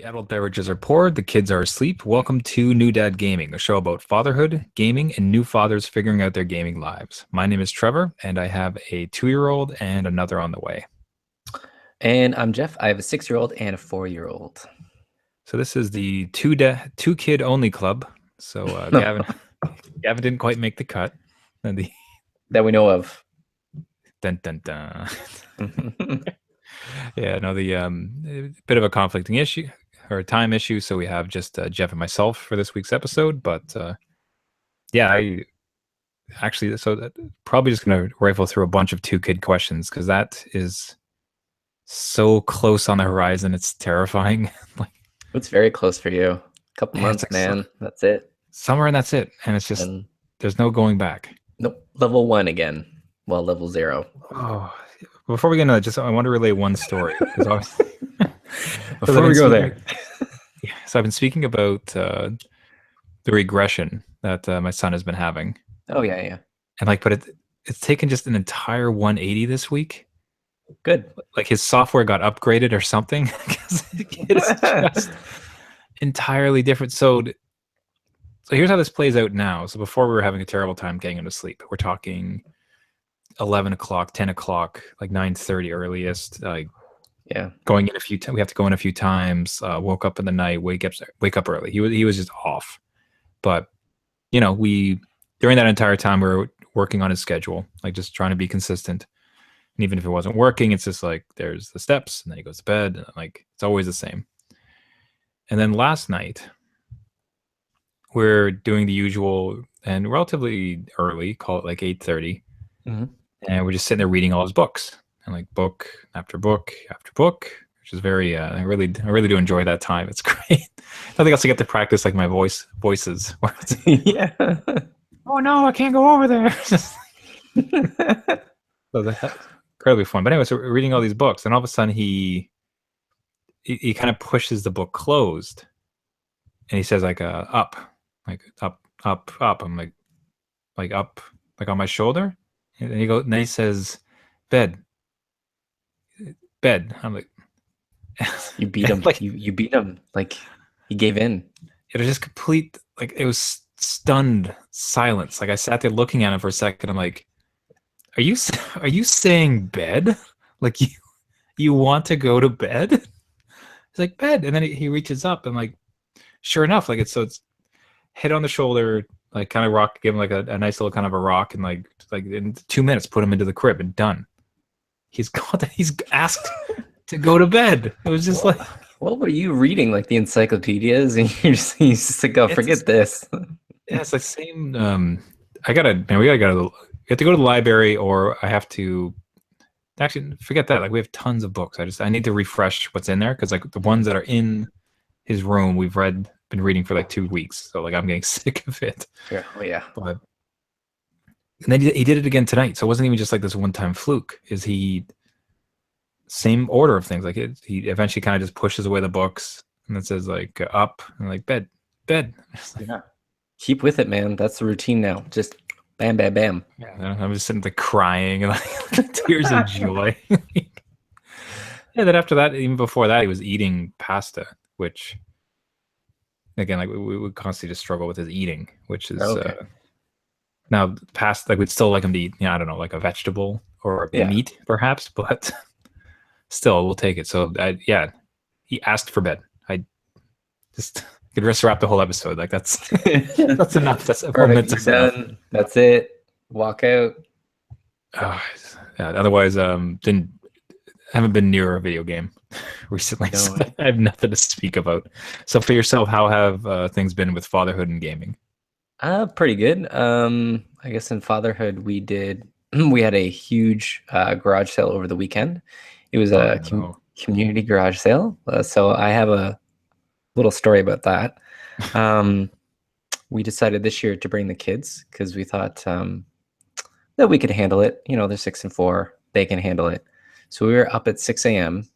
adult beverages are poured, the kids are asleep. Welcome to New Dad Gaming, a show about fatherhood, gaming, and new fathers figuring out their gaming lives. My name is Trevor, and I have a 2-year-old and another on the way. And I'm Jeff. I have a 6-year-old and a 4-year-old. So this is the two kid only club. So Gavin didn't quite make the cut. And that we know of. Dun dun dun. Yeah, no, the bit of a conflicting issue or a time issue. So we have just Jeff and myself for this week's episode. But yeah, I actually probably just gonna rifle through a bunch of 2-kid questions because that is so close on the horizon. It's terrifying. It's very close for you. A couple months, man. That's it. Summer and that's it. And it's just there's no going back. Nope. Level 1 again. Well, level 0. Oh, before we get into that, I want to relay one story. Before we go there. Yeah, so I've been speaking about the regression that my son has been having. Oh yeah. And but it's taken just an entire 180 this week. Good. Like his software got upgraded or something because it's just entirely different. So here's how this plays out now. So before we were having a terrible time getting him to sleep. We're talking 11 o'clock, 10 o'clock, like 9:30 earliest. Yeah. Going in a few we have to go in a few times. Woke up in the night, wake up early. He was just off. But during that entire time we were working on his schedule, like just trying to be consistent. And even if it wasn't working, it's just like there's the steps and then he goes to bed. And it's always the same. And then last night, we're doing the usual and relatively early, call it like 8:30. Mm-hmm. And we're just sitting there reading all his books and book after book after book, which is very, I really do enjoy that time. It's great. Nothing else to get to practice like my voices. Yeah. Oh no, I can't go over there. So that's incredibly fun. But anyway, so we're reading all these books, and all of a sudden he kind of pushes the book closed, and he says up, up. I'm like up, like on my shoulder, and then he says bed. I'm like, you beat him. You beat him. Like he gave in. It was just complete. Like it was stunned silence. Like I sat there looking at him for a second. I'm like, are you saying bed? Like you want to go to bed? He's like bed, and then he reaches up and like, sure enough, like it's hit on the shoulder, like kind of rock, give him like a nice little kind of a rock, and like in 2 minutes put him into the crib and done. He's asked to go to bed. It was just like, what were you reading? Like the encyclopedias, and he's just like, oh, forget this. Yeah, it's like same. We have to go to the library, or I have to. Actually, forget that. Like we have tons of books. I need to refresh what's in there because like the ones that are in his room, been reading for like 2 weeks. So like I'm getting sick of it. Yeah. Oh yeah. But and then he did it again tonight. So it wasn't even just like this one-time fluke. Same order of things. Like he eventually kind of just pushes away the books and it says like up and like bed. Yeah. Keep with it, man. That's the routine now. Just bam, bam, bam. Yeah. I'm just sitting there crying and like tears of joy. Yeah. Then after that, even before that, he was eating pasta, which again, like we would constantly just struggle with his eating, which is now past like we'd still like him to eat, I don't know, like a vegetable or meat perhaps, but still we'll take it. So he asked for bed. I just could just wrap the whole episode. Like that's enough. That's done. That's it. Walk out. Yeah. Otherwise, haven't been near a video game recently. No. So I have nothing to speak about. So for yourself, how have things been with fatherhood and gaming? Pretty good. I guess in fatherhood we had a huge garage sale over the weekend. It was a community garage sale. So I have a little story about that. We decided this year to bring the kids because we thought that we could handle it. They're 6 and 4. They can handle it. So we were up at 6 a.m.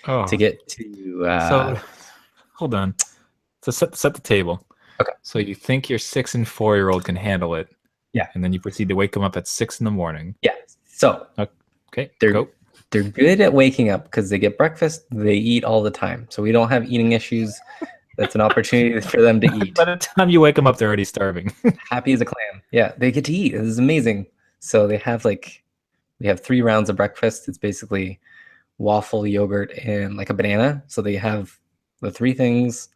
to get to. So hold on. So set the table. Okay. So you think your 6 and 4-year-old can handle it? Yeah. And then you proceed to wake them up at 6 in the morning. Yeah. So okay, they're go. They're good at waking up because they get breakfast. They eat all the time, so we don't have eating issues. That's an opportunity for them to eat. By the time you wake them up, they're already starving. Happy as a clam. Yeah, they get to eat. This is amazing. So they have we have 3 rounds of breakfast. It's basically waffle, yogurt, and like a banana. So they have the 3 things.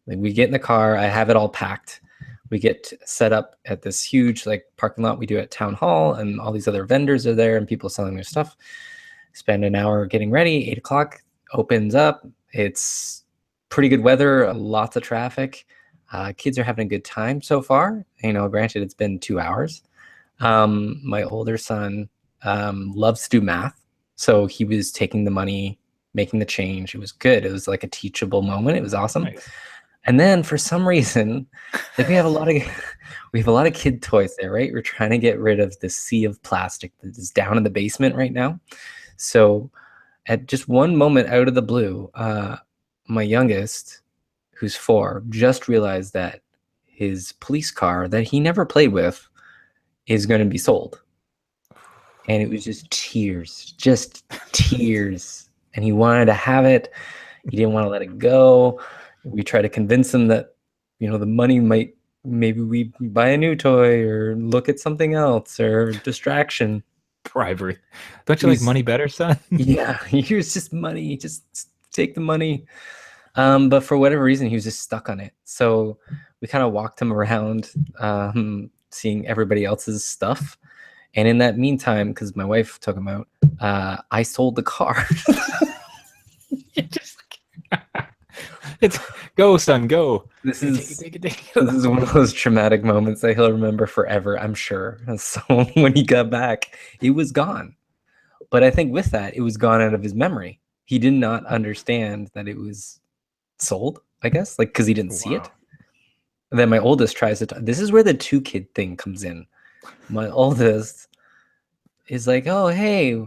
Like we get in the car. I have it all packed. We get set up at this huge like parking lot we do at Town Hall, and all these other vendors are there and people selling their stuff. Spend an hour getting ready. 8 o'clock opens up. It's pretty good weather, lots of traffic. Kids are having a good time so far. You know, granted, it's been 2 hours. My older son loves to do math, so he was taking the money, making the change. It was good. It was like a teachable moment. It was awesome. Nice. And then for some reason, like we have a lot of kid toys there, right? We're trying to get rid of the sea of plastic that is down in the basement right now. So at just one moment out of the blue, my youngest, who's 4, just realized that his police car that he never played with is going to be sold. And it was just tears. And he wanted to have it. He didn't want to let it go. We tried to convince him that, you know, the money maybe we buy a new toy or look at something else or distraction. Bribery. Don't you like money better, son? Yeah, here's just money. Just take the money. But for whatever reason, he was just stuck on it. So we kind of walked him around, seeing everybody else's stuff. And in that meantime, because my wife took him out, I sold the car. It's go, son, go. This is one of those traumatic moments that he'll remember forever, I'm sure. So when he got back, it was gone. But I think with that, it was gone out of his memory. He did not understand that it was sold, I guess, like because he didn't see it. And then my oldest tries to this is where the 2-kid thing comes in. My oldest is like, oh, hey,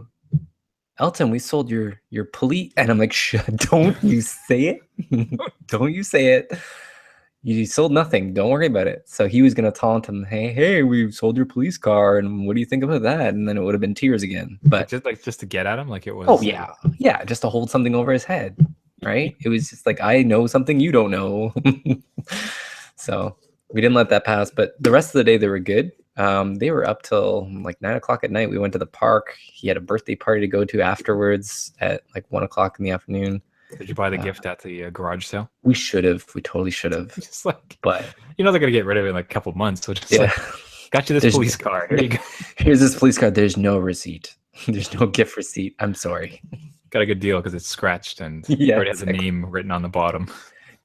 Elton, we sold your police. And I'm like, don't you say it. Don't you say it. You sold nothing. Don't worry about it. So he was going to taunt him, hey, we sold your police car. And what do you think about that? And then it would have been tears again. But just to get at him, like it was. Oh, yeah. Yeah. Just to hold something over his head. Right. It was just like, I know something you don't know. So we didn't let that pass. But the rest of the day, they were good. They were up till like 9 o'clock at night. We went to the park. He had a birthday party to go to afterwards at like 1 o'clock in the afternoon. Did you buy the gift at the garage sale? We should have. We totally should have. Just like, but you know they're gonna get rid of it in like a couple months. So just like, got you this police car. Here you go. Here's this police car. There's no receipt. There's no gift receipt. I'm sorry. Got a good deal because it's scratched and already has a name written on the bottom.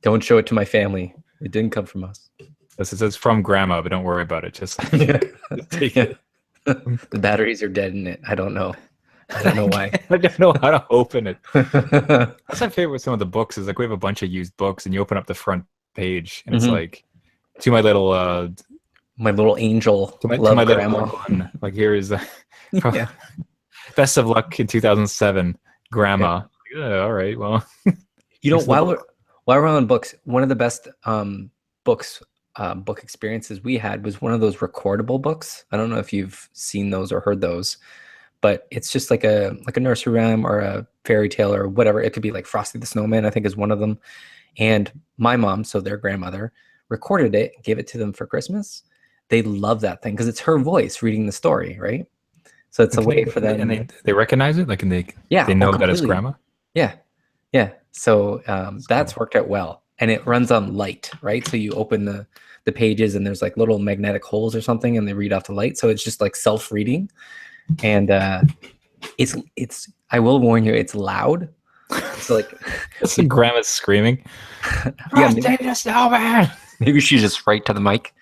Don't show it to my family. It didn't come from us. This is from grandma, but don't worry about it. Just take it. The batteries are dead in it. I don't know. I don't know why. I don't know how to open it. That's my favorite with some of the books is like we have a bunch of used books and you open up the front page and it's like to my little angel to my grandma one. Like here is best of luck in 2007 grandma. Yeah, all right, well, you know, while we're on books, one of the best book experiences we had was one of those recordable books. I don't know if you've seen those or heard those, but it's just like a nursery rhyme or a fairy tale or whatever. It could be like Frosty the Snowman, I think is one of them. And my mom, so their grandmother, recorded it, gave it to them for Christmas. They love that thing because it's her voice reading the story, right? So it's a way for them. And they recognize it, like, and they know that it's grandma. Yeah. So that's worked out well, and it runs on light, right? So you open the pages, and there's like little magnetic holes or something, and they read off the light. So it's just like self-reading, and it's. I will warn you, it's loud. It's like it's the grandma screaming. Maybe she's just right to the mic.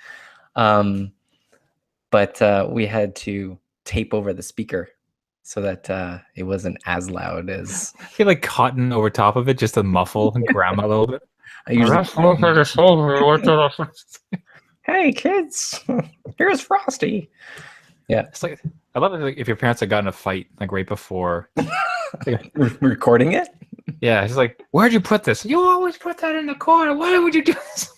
But we had to tape over the speaker so that it wasn't as loud as. I feel like cotton over top of it just to muffle grandma a little bit. Hey kids, here's Frosty. Yeah, it's like I love it. Like, if your parents had gotten a fight like right before recording it. Yeah, it's like, where'd you put this? You always put that in the corner. Why would you do this?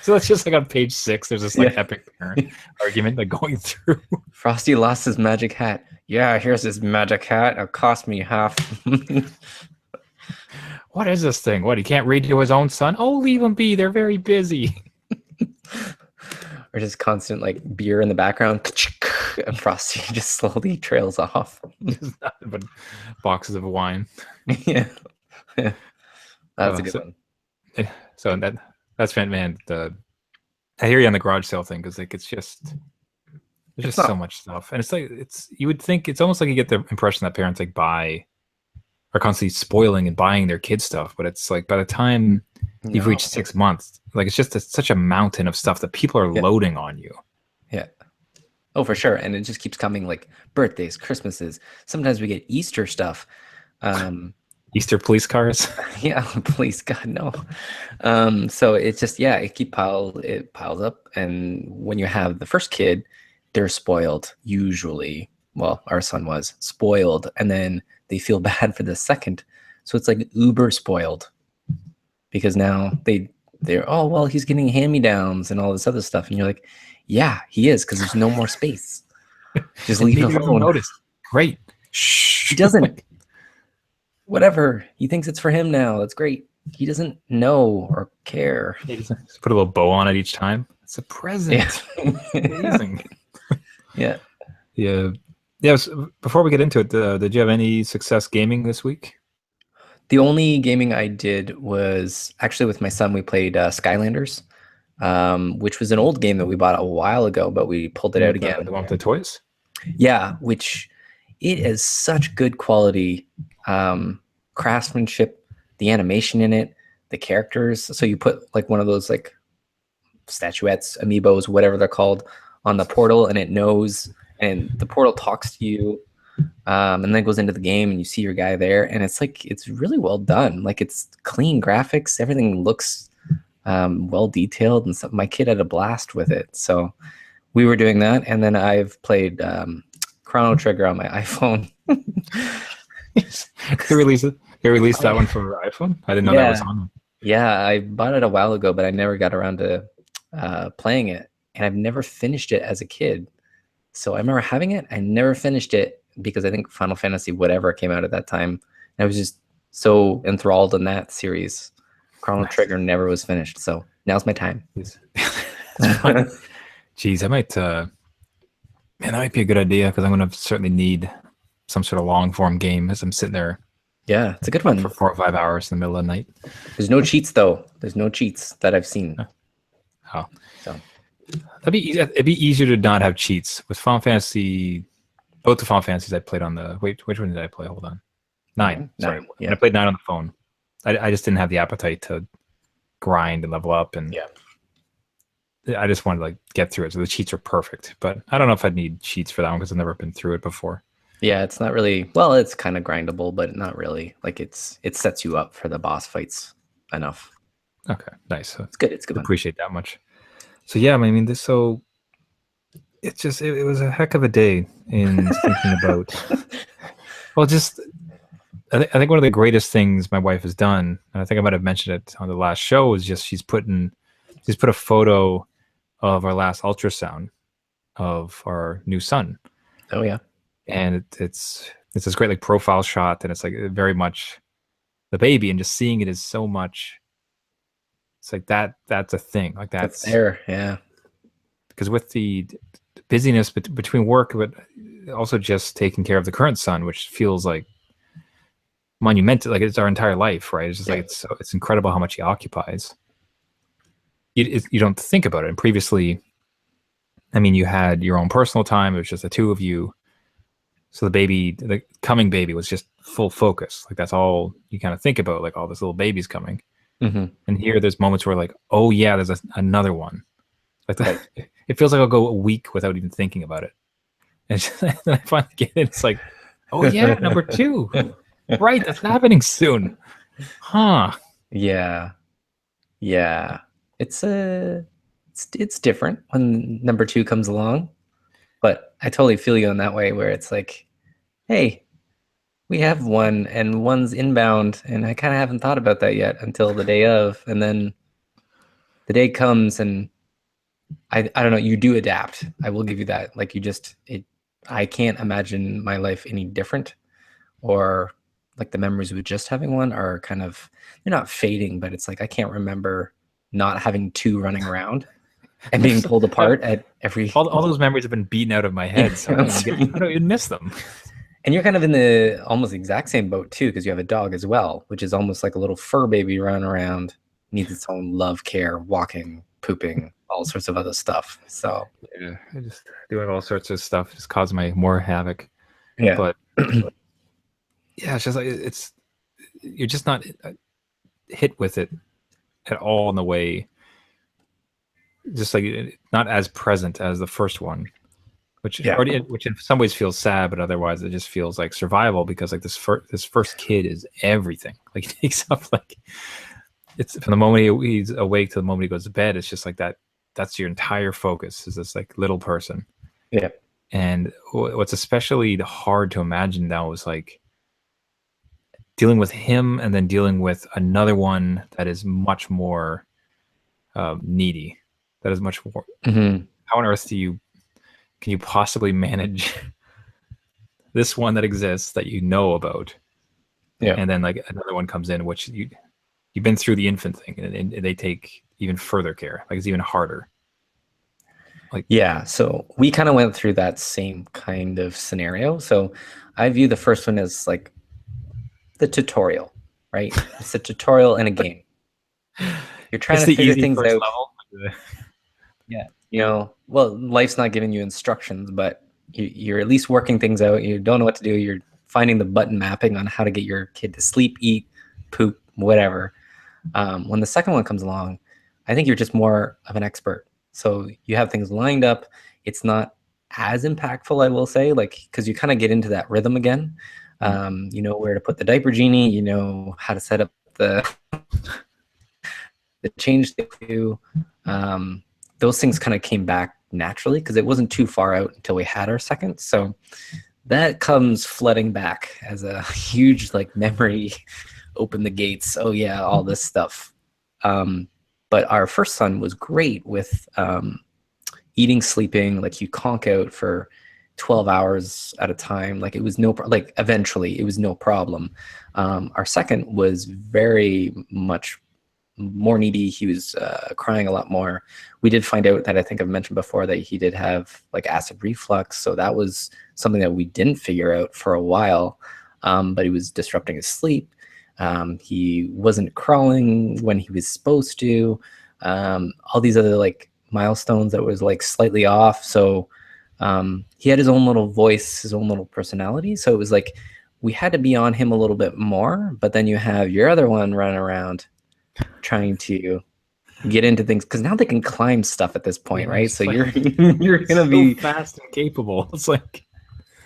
So it's just like on page 6. There's this like epic parent argument like going through. Frosty lost his magic hat. Yeah, here's this magic hat. It cost me half. What is this thing? What, he can't read to his own son? Oh, leave him be. They're very busy. Or just constant like beer in the background. And Frosty just slowly trails off. Just nothing but boxes of wine. Yeah. That's a good one. So that's man. I hear you on the garage sale thing, because like it's just there's just so much stuff, and it's like you would think it's almost like you get the impression that parents like are constantly spoiling and buying their kids stuff, but it's like by the time you've reached 6 months, like it's just such a mountain of stuff that people are loading on you. Yeah. Oh, for sure. And it just keeps coming, like birthdays, Christmases. Sometimes we get Easter stuff. Easter police cars. Yeah, please, God, no. So it's just, it piles up. And when you have the first kid, they're spoiled usually. Well, our son was spoiled, and then they feel bad for the second. So it's like uber spoiled, because now they're, oh, well, he's getting hand-me-downs and all this other stuff. And you're like, yeah, he is, because there's no more space. Just leave him alone. Notice. Great. Shh. He doesn't. Whatever. He thinks it's for him now. That's great. He doesn't know or care. He just put a little bow on it each time. It's a present. Yeah. Amazing. Yeah. Yeah. Yeah. Before we get into it, did you have any success gaming this week? The only gaming I did was actually with my son. We played Skylanders, which was an old game that we bought a while ago, but we pulled it out again. The one with the toys? Yeah, which it is such good quality craftsmanship, the animation in it, the characters. So you put like one of those like statuettes, amiibos, whatever they're called, on the portal, and it knows, and the portal talks to you, and then goes into the game, and you see your guy there, and it's like, it's really well done. Like, it's clean graphics, everything looks well detailed and stuff. My kid had a blast with it, so we were doing that. And then I've played Chrono Trigger on my iPhone. They released that one for iPhone? I didn't know that was on them. Yeah, I bought it a while ago, but I never got around to playing it, and I've never finished it as a kid. So I remember having it, I never finished it, because I think Final Fantasy whatever came out at that time, and I was just so enthralled in that series. Chrono Trigger never was finished, so now's my time. Geez, I might man, that might be a good idea, because I'm going to certainly need some sort of long form game as I'm sitting there. Yeah, it's a good one. For 4 or 5 hours in the middle of the night. There's no cheats, though. There's no cheats that I've seen. Oh. So it'd be easier to not have cheats. With Final Fantasy, both the Final Fantasies I played on the, wait, which one did I play? Hold on. 9. Sorry. Yeah. I played 9 on the phone. I just didn't have the appetite to grind and level up, and I just wanted to like get through it. So the cheats are perfect, but I don't know if I'd need cheats for that one, because I've never been through it before. Yeah, it's not really, well, it's kind of grindable, but not really. Like, it sets you up for the boss fights enough. Okay, nice. So it's good. It's good. Appreciate that much. So yeah, I mean, it was a heck of a day in thinking about. Well, just I think one of the greatest things my wife has done, and I think I might have mentioned it on the last show, is just she's put a photo of our last ultrasound of our new son. Oh yeah. And it's this great like profile shot, and it's like very much the baby, and just seeing it is so much. It's like that's a thing, like that's there, yeah. Because with the busyness between work, but also just taking care of the current son, which feels like monumental, like it's our entire life, right? It's just like it's incredible how much he occupies. You don't think about it. And previously, I mean, you had your own personal time. It was just the two of you. So the coming baby was just full focus. Like that's all you kind of think about, like all this little baby's coming. Mm-hmm. And here there's moments where like, oh yeah, there's another one. Like that, it feels like I'll go a week without even thinking about it. And then I finally get it. It's like, oh yeah, number 2. Right, that's happening soon. Huh. Yeah. Yeah. It's different when number 2 comes along. But I totally feel you in that way, where it's like, hey, we have one, and one's inbound, and I kind of haven't thought about that yet until the day of, and then the day comes, and I don't know, you do adapt. I will give you that. Like I can't imagine my life any different, or like the memories with just having one are kind of, they're not fading, but it's like I can't remember not having two running around and being pulled apart at every. All those memories have been beaten out of my head, so I don't even miss them. And you're kind of in the almost exact same boat too, because you have a dog as well, which is almost like a little fur baby running around, needs its own love, care, walking, pooping, all sorts of other stuff. So yeah, I just doing all sorts of stuff just cause my more havoc. yeah, But yeah, it's just like you're just not hit with it at all in the way, just like not as present as the first one, which yeah, already, which in some ways feels sad, but otherwise it just feels like survival because like this first kid is everything. Like he takes up like it's from the moment he's awake to the moment he goes to bed. It's just like that. That's your entire focus is this like little person. yeah. And what's especially hard to imagine now is like dealing with him and then dealing with another one that is much more needy. That is much more. Mm-hmm. How on earth can you possibly manage this one that exists that you know about, Yeah. and then like another one comes in which you've been through the infant thing, and they take even further care. Like it's even harder. Like Yeah, so we kind of went through that same kind of scenario. So I view the first one as like the tutorial, right? It's a tutorial in a game. You're trying it's to the figure easy things first out. level. Yeah. Well, life's not giving you instructions, but you're at least working things out. You don't know what to do. You're finding the button mapping on how to get your kid to sleep, eat, poop, whatever. When the second one comes along, I think you're just more of an expert. So you have things lined up. It's not as impactful, I will say, like, because you kind of get into that rhythm again. You know where to put the diaper genie. You know how to set up the change to. Those things kind of came back naturally because it wasn't too far out until we had our second. So that comes flooding back as a huge like memory. Open the gates. Oh yeah, all this stuff. But our first son was great with eating, sleeping. Like you conk out for 12 hours at a time. Like it was like eventually it was no problem. Our second was very much more needy. He was crying a lot more. We did find out that I think I've mentioned before that he did have like acid reflux. So that was something that we didn't figure out for a while, but he was disrupting his sleep. He wasn't crawling when he was supposed to. All these other like milestones that was like slightly off. So he had his own little voice, his own little personality. So it was like we had to be on him a little bit more. But then you have your other one running around trying to get into things because now they can climb stuff at this point, right? So like, you're gonna so be fast and capable. It's like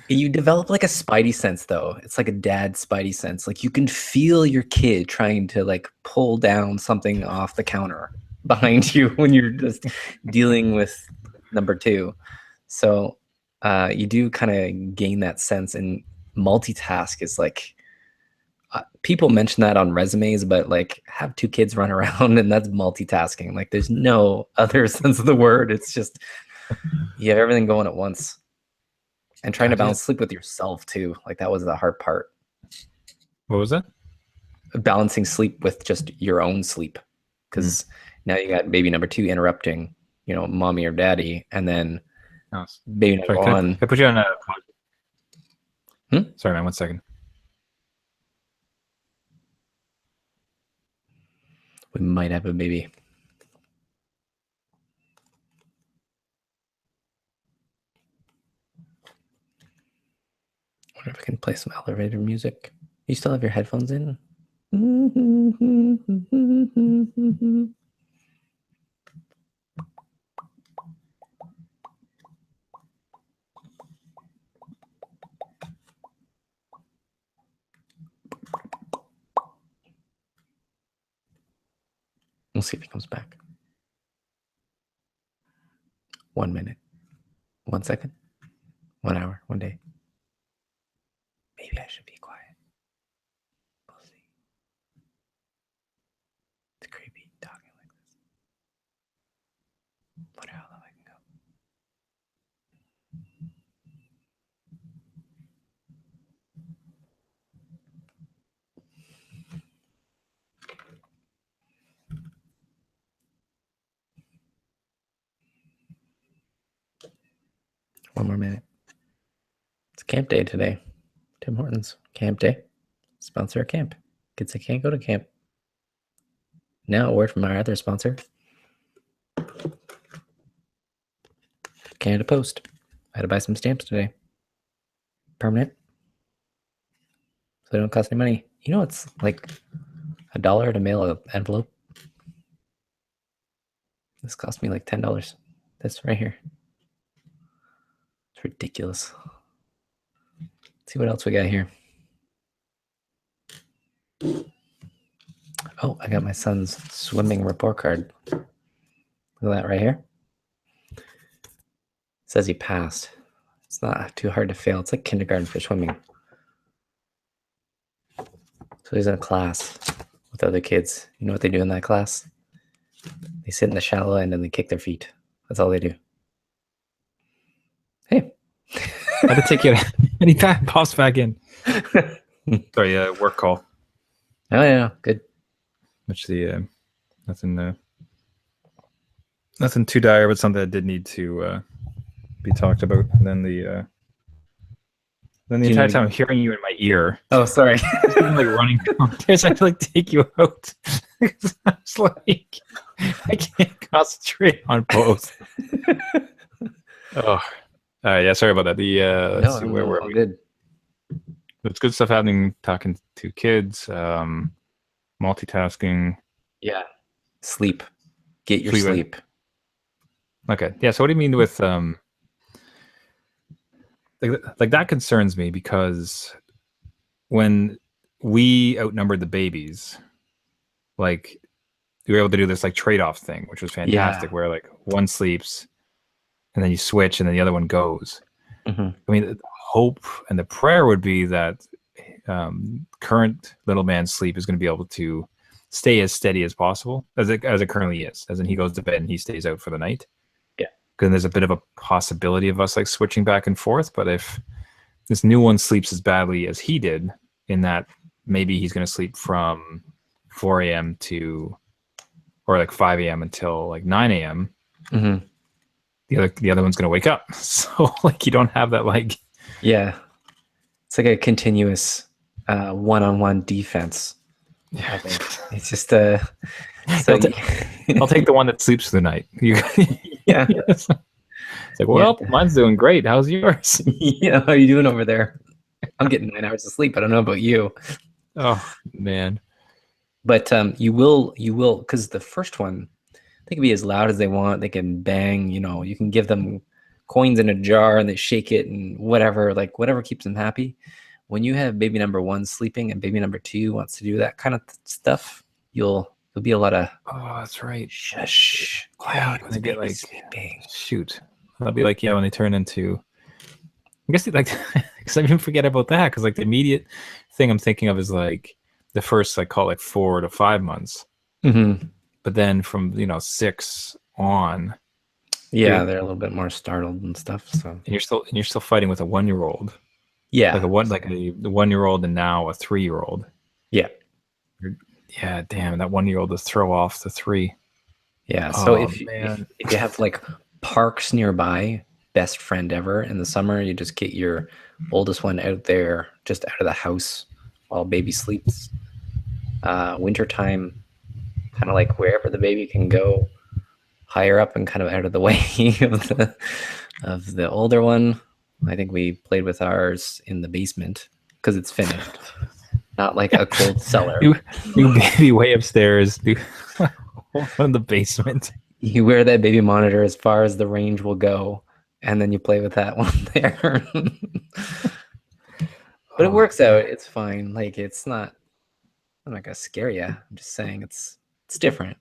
you develop like a spidey sense though. It's like a dad spidey sense. Like you can feel your kid trying to like pull down something off the counter behind you when you're just dealing with number two. So you do kind of gain that sense, and multitask is like people mention that on resumes, but like have two kids run around and that's multitasking. Like there's no other sense of the word. It's just you have everything going at once, and trying to balance sleep with yourself too. Like that was the hard part. what was that? Balancing sleep with just your own sleep, because now you got baby number two interrupting, mommy or daddy, and then Oh, baby number sorry, one. can I put you on a Sorry, man. 1 second. We might have a baby. I wonder if I can play some elevator music. You still have your headphones in? We'll see if he comes back. 1 minute, 1 second, 1 hour, 1 day. Maybe I should be quiet. We'll see. It's creepy talking like this. Wonder how low I can go. One more minute. It's camp day today. Tim Hortons camp day. Sponsor a camp. Kids that can't go to camp. Now a word from our other sponsor, Canada Post. I had to buy some stamps today. Permanent. So they don't cost any money. You know, it's like $1 to mail an envelope. This cost me like $10. This right here. It's ridiculous. Let's see what else we got here. Oh, I got my son's swimming report card. Look at that right here. It says he passed. It's not too hard to fail. It's like kindergarten for swimming. So he's in a class with other kids. You know what they do in that class? They sit in the shallow end and they kick their feet. That's all they do. Hey. I had to take you. And he pops back in. Sorry, work call. Oh, yeah. Good. Which nothing too dire, but something that did need to be talked about. And then the entire time I'm hearing you in my ear. Oh, sorry. I'm like running downstairs. I have to like take you out. I was like, I can't concentrate on both. Oh, yeah. Sorry about that. Let's see, where were we? Good. There's good stuff happening. Talking to kids, multitasking. Yeah. Sleep. Get your sleep. Okay. Yeah. So what do you mean with like that concerns me, because when we outnumbered the babies, like we were able to do this like trade-off thing, which was fantastic, where like one sleeps and then you switch and then the other one goes. I mean, the hope and the prayer would be that current little man's sleep is going to be able to stay as steady as possible, as it currently is, as in he goes to bed and he stays out for the night. Because there's a bit of a possibility of us like switching back and forth. But if this new one sleeps as badly as he did, in that maybe he's going to sleep from 4 a.m. to, or like 5 a.m. until like 9 a.m. The other one's going to wake up. So like you don't have that like. Yeah. It's like a continuous one-on-one defense. Yeah. I think it's just so I'll take the one that sleeps through the night. Yeah. It's like, well, mine's doing great. How's yours? Yeah, how are you doing over there? I'm getting 9 hours of sleep. I don't know about you. Oh man. But you will, because the first one, they can be as loud as they want. They can bang, you can give them coins in a jar and they shake it and whatever, like whatever keeps them happy. When you have baby number 1 sleeping and baby number 2 wants to do that kind of stuff, you'll be a lot of, oh, that's right. Shush. Yeah, when they get like sleeping. Shoot. That'll be like, yeah, when they turn into, I guess like, because I even forget about that, because like the immediate thing I'm thinking of is like the first, like call it like 4 to 5 months. But then from 6 on, yeah, they're a little bit more startled and stuff. So and you're still fighting with a 1-year-old. Yeah, like the 1-year-old and now a 3-year-old. Yeah. Yeah, damn, that 1-year-old to throw off the 3. Yeah. So if you have like parks nearby, best friend ever in the summer, you just get your oldest one out there, just out of the house while baby sleeps. Wintertime, kind of like wherever the baby can go, higher up and kind of out of the way of the older one. I think we played with ours in the basement because it's finished. Not like a cold cellar. You baby way upstairs. In the basement. You wear that baby monitor as far as the range will go, and then you play with that one there. But it works out. It's fine. Like I'm not gonna scare you. I'm just saying it's different.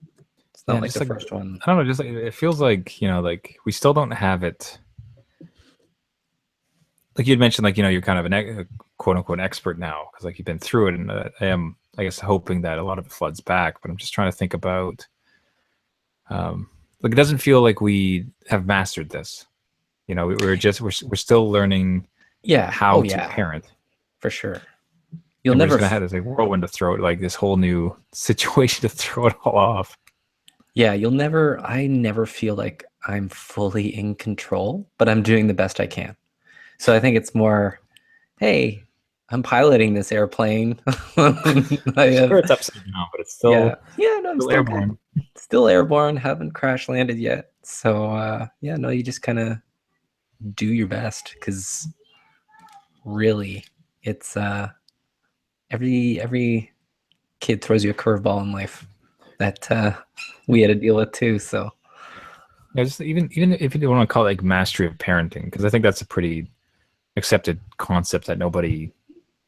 It's not like the first one. I don't know. Just like it feels like like we still don't have it. Like you'd mentioned, like you're kind of a quote unquote expert now because like you've been through it, and I am, I guess, hoping that a lot of it floods back. But I'm just trying to think about, like it doesn't feel like we have mastered this. We're still learning. Yeah, how to parent. For sure. You'll never gonna have this like whirlwind to throw it, like this whole new situation to throw it all off. Yeah, I never feel like I'm fully in control, but I'm doing the best I can. So I think it's more, hey, I'm piloting this airplane. Sure, it's upside down, but it's Yeah, still yeah, no, I'm still still good. airborne. Still airborne, haven't crash landed yet. So yeah, no, you just kind of do your best, because really it's every kid throws you a curveball in life that we had to deal with too. So Yeah, just even if you don't want to call it like mastery of parenting, because I think that's a pretty accepted concept that nobody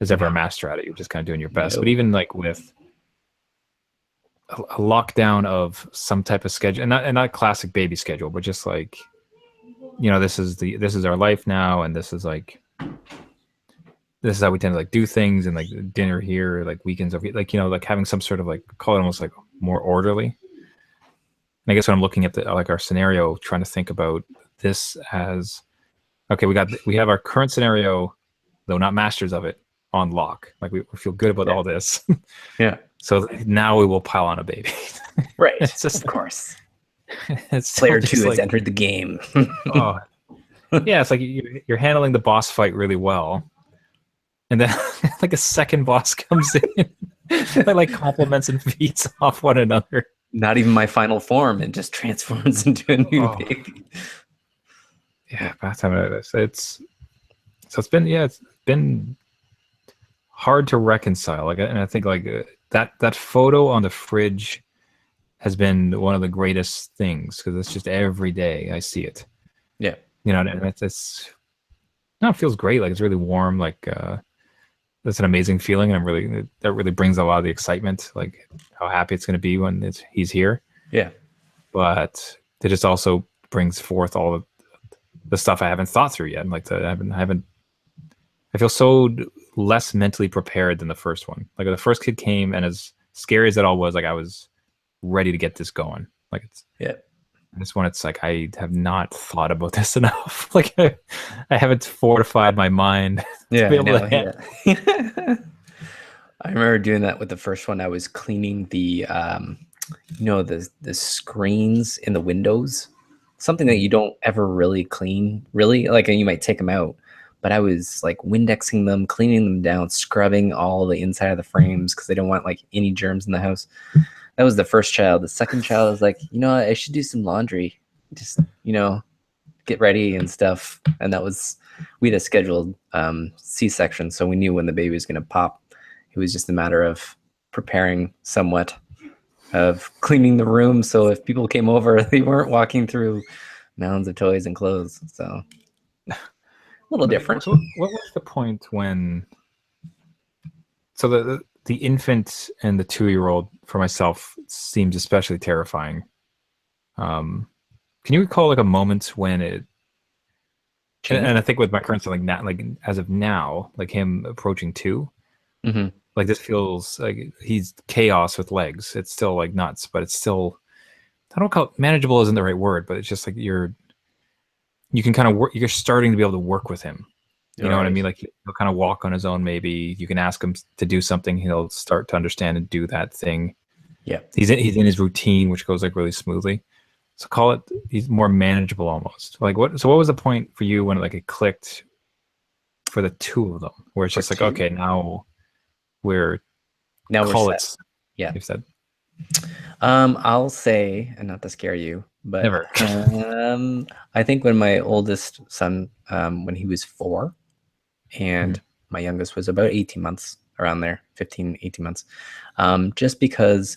is ever a master at it. You're just kind of doing your best. But even like with a lockdown of some type of schedule, and not classic baby schedule, but just like, this is our life now, and this is how we tend to like do things, and like dinner here, like weekends over, like like having some sort of like, call it almost like more orderly. And I guess when I'm looking at like our scenario, trying to think about this as, okay, we have our current scenario, though not masters of it, on lock. Like we feel good about all this. yeah, So now we will pile on a baby. right. It's just, of course. it's Player just 2 has like, entered the game. oh, yeah, it's like you're handling the boss fight really well, and then like a second boss comes in that like compliments and feeds off one another. Not even my final form, and just transforms into a new baby. Yeah, bath time it's been hard to reconcile. Like, and I think like that photo on the fridge has been one of the greatest things, because it's just every day I see it. Yeah, and it's no, it feels great. Like it's really warm. Like that's an amazing feeling, and that really brings a lot of the excitement. Like how happy it's going to be when he's here. yeah, But it just also brings forth all the stuff I haven't thought through yet. And like I feel so less mentally prepared than the first one. Like the first kid came, and as scary as it all was, like I was ready to get this going. Like yeah. This one, it's like I have not thought about this enough. Like I haven't fortified my mind to be able to. Yeah. I remember doing that with the first one. I was cleaning the the screens in the windows, something that you don't ever really clean, really. Like, you might take them out, but I was like Windexing them, cleaning them down, scrubbing all the inside of the frames, because they don't want like any germs in the house. That was the first child. The second child was like, I should do some laundry, just get ready and stuff. And we had a scheduled C-section, so we knew when the baby was going to pop. It was just a matter of preparing somewhat, of cleaning the room, so if people came over, they weren't walking through mounds of toys and clothes. So a little different. So what was the point when? So the infant and the 2-year-old for myself seems especially terrifying. Can you recall like a moment when it? And I think with my current son, like as of now, like him approaching 2, like this feels like he's chaos with legs. It's still like nuts, but it's still, I don't call it manageable, isn't the right word, but it's just like you can kind of work. You're starting to be able to work with him. You know what I mean? Like he'll kind of walk on his own. Maybe you can ask him to do something. He'll start to understand and do that thing. Yeah, he's in his routine, which goes like really smoothly. So call it, he's more manageable almost. Like what was the point for you when like it clicked for the 2 of them, where it's just like, okay, now we're set. Yeah. You've said. I'll say, and not to scare you, but Never. I think when my oldest son, when he was 4, and my youngest was about 18 months, around there, 15, 18 months, just because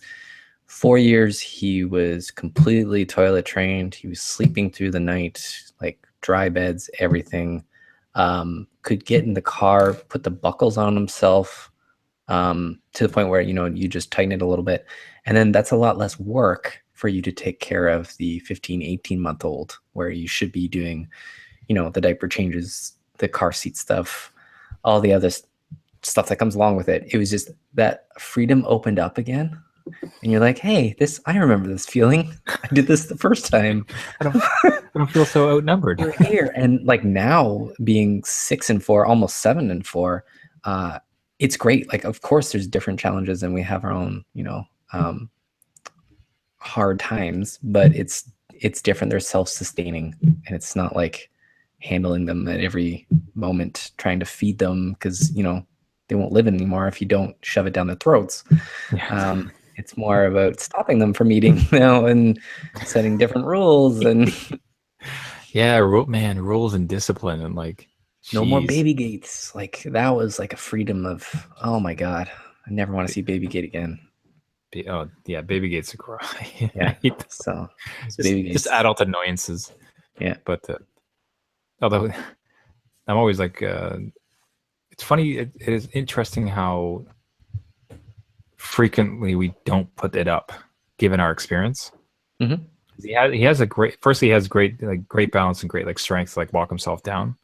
4 years he was completely toilet trained. He was sleeping through the night, like dry beds, everything. Could get in the car, put the buckles on himself, to the point where you just tighten it a little bit, and then that's a lot less work for you to take care of the 15, 18-month-old, where you should be doing the diaper changes, the car seat stuff, all the other stuff that comes along with it. It was just that freedom opened up again, and you're like, hey, I remember this feeling. I did this the first time. I don't feel so outnumbered. We're here. And like now, being 6 and 4, almost 7 and 4, it's great. Like, of course there's different challenges, and we have our own hard times, but it's it's different. They're self-sustaining, and it's not like handling them at every moment, trying to feed them, because they won't live anymore if you don't shove it down their throats. Yeah. It's more about stopping them from eating now and setting different rules and yeah, man, rules and discipline, and like no more baby gates. Like that was like a freedom of, oh my god, I never want to see baby gate again. Oh yeah, baby gates are cry. Yeah, so just adult annoyances. Yeah, but although I'm always like, it's funny. It is interesting how frequently we don't put it up, given our experience. Mm-hmm. He has a great. Firstly, he has great balance and great like strength to like walk himself down,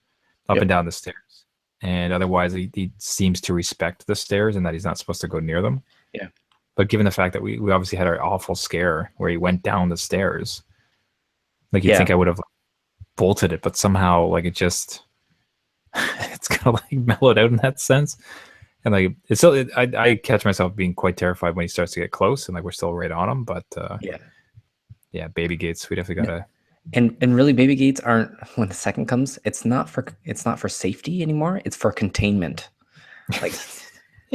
up and down the stairs. And otherwise, he seems to respect the stairs and that he's not supposed to go near them. Yeah. But given the fact that we obviously had our awful scare where he went down the stairs, like you'd think I would have bolted it, but somehow like it just it's kind of like mellowed out in that sense. And like it's still, I catch myself being quite terrified when he starts to get close, and like we're still right on him. But yeah, baby gates, we definitely gotta. And really, baby gates aren't, when the second comes, it's not for safety anymore. It's for containment. Like,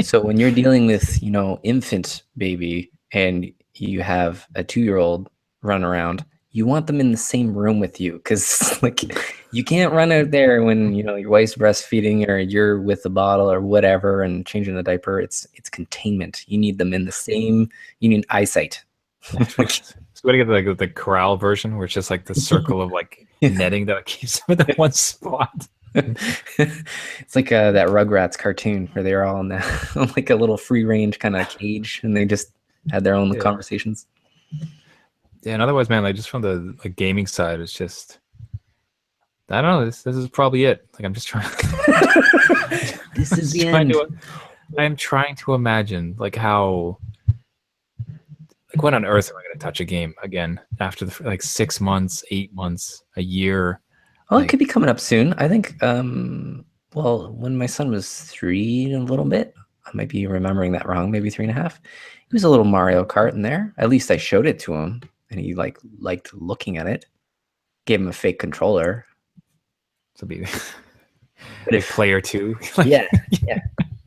so when you're dealing with infant baby and you have a 2-year-old run around, you want them in the same room with you, because like you can't run out there when your wife's breastfeeding or you're with the bottle or whatever and changing the diaper. It's containment. You need them in the same. You need eyesight. So we gotta get the corral version, where it's just like the circle of like netting that keeps them in one spot. It's like that Rugrats cartoon where they're all in on like a little free range kind of cage, and they just had their own conversations. Yeah, and otherwise, man, like just from the gaming side, it's just, I don't know. This is probably it. Like I'm just trying. This is the end. I am trying to imagine like how. Like when on earth am I going to touch a game again after like 6 months, 8 months, a year? Well, it could be coming up soon. I think. Well, when my son was 3 and a little bit, I might be remembering that wrong. Maybe 3.5. He was a little Mario Kart in there. At least I showed it to him, and he liked looking at it. Gave him a fake controller. So be a player too. Yeah.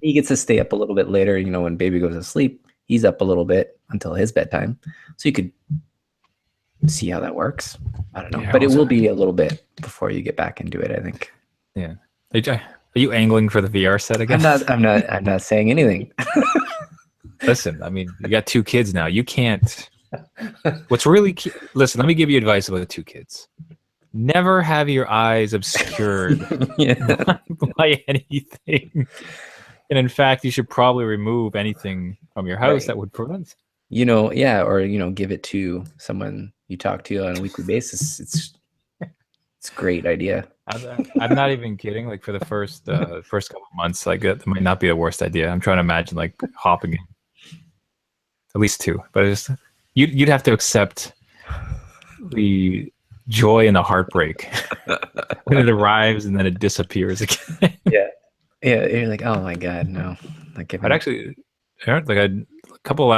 He gets to stay up a little bit later. When baby goes to sleep, he's up a little bit until his bedtime, so you could see how that works. I don't know, but it will be a little bit before you get back into it, I think. Yeah. Are you angling for the VR set again? I'm not saying anything. Listen, I mean, you got 2 kids now. You can't. What's really key, listen, let me give you advice about the 2 kids. Never have your eyes obscured by anything. And in fact, you should probably remove anything from your house that would prevent. Or give it to someone you talk to on a weekly basis. It's a great idea. I'm not even kidding. Like for the first couple of months, like that might not be the worst idea. I'm trying to imagine like hopping in. At least 2, but it's you'd have to accept the joy and the heartbreak when it arrives and then it disappears again. Yeah, you're like, oh my god, no. I'd actually, like a couple of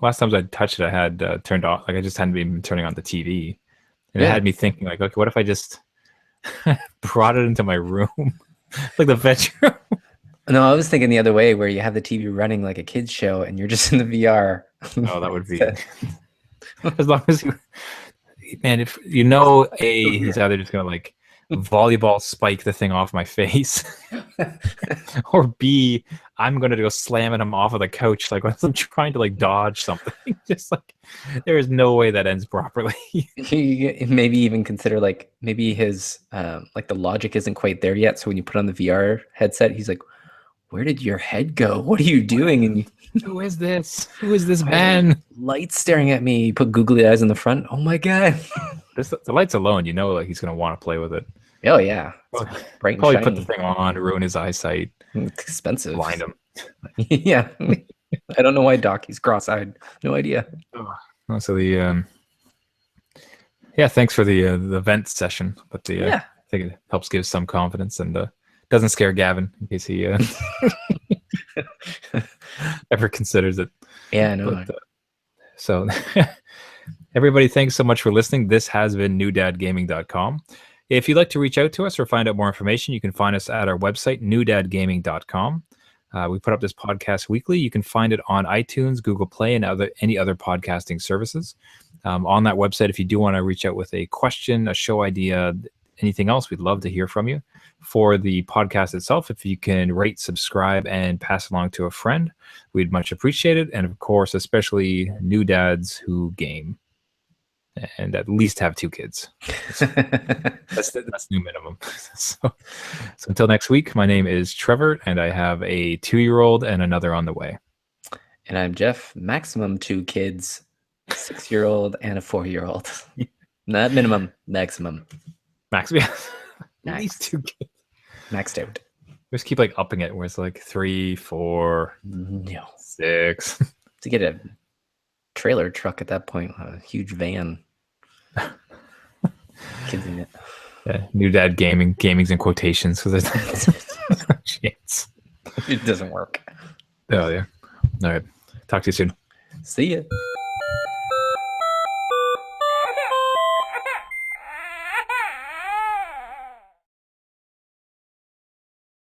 last times I touched it, I had turned off. Like I just hadn't been turning on the TV, and it had me thinking like, okay, what if I just brought it into my room, like the bedroom? No, I was thinking the other way, where you have the TV running like a kids show, and you're just in the VR. Oh, that would be as long as man, if he's either just gonna like volleyball spike the thing off my face, or B, I'm gonna go slamming him off of the couch like I'm trying to like dodge something. Just like there is no way that ends properly. Maybe even consider like maybe his like the logic isn't quite there yet. So when you put on the VR headset, he's like, "Where did your head go? What are you doing?" And who is this? Who is this man? Lights staring at me. You put googly eyes in the front. Oh my god. The lights alone, like he's gonna want to play with it. Oh yeah, bright. Probably put the thing on, ruin his eyesight. It's expensive. Blind him. Yeah, I don't know why Docky's cross-eyed. No idea. Oh, so the thanks for the vent session, but I think it helps give some confidence and doesn't scare Gavin in case he ever considers it. Yeah, I know. So Everybody, thanks so much for listening. This has been newdadgaming.com. If you'd like to reach out to us or find out more information, you can find us at our website, newdadgaming.com. We put up this podcast weekly. You can find it on iTunes, Google Play, and any other podcasting services. On that website, if you do want to reach out with a question, a show idea, anything else, we'd love to hear from you. For the podcast itself, if you can rate, subscribe, and pass along to a friend, we'd much appreciate it. And of course, especially new dads who game and at least have 2 kids. That's new minimum. So until next week, my name is Trevor, and I have a 2-year-old and another on the way. And I'm Jeff, maximum 2 kids, 6-year-old and a 4-year-old. Not minimum, maximum. Max, yeah. At least 2 kids. Maxed out. Just keep like upping it, where it's like 3, 4, 6. To get a trailer truck at that point, a huge van. Kids in it. Yeah, new dad gaming's in quotations because there's no chance. It doesn't work. Oh yeah. All right. Talk to you soon. See ya.